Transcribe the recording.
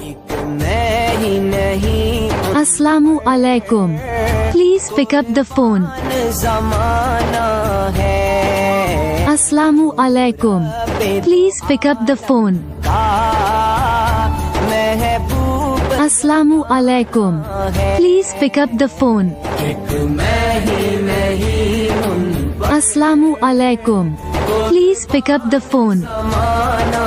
एक मैं ही नहीं अस्सलामु अलैकुम। Please pick up the phone. ज़माना है अस्सलामु अलैकुम। Please pick up the phone. Mehboob अस्सलामु अलैकुम। Please pick up the phone. एक मैं ही नहीं उन अस्सलामु अलैकुम। Please pick up the phone. ज़माना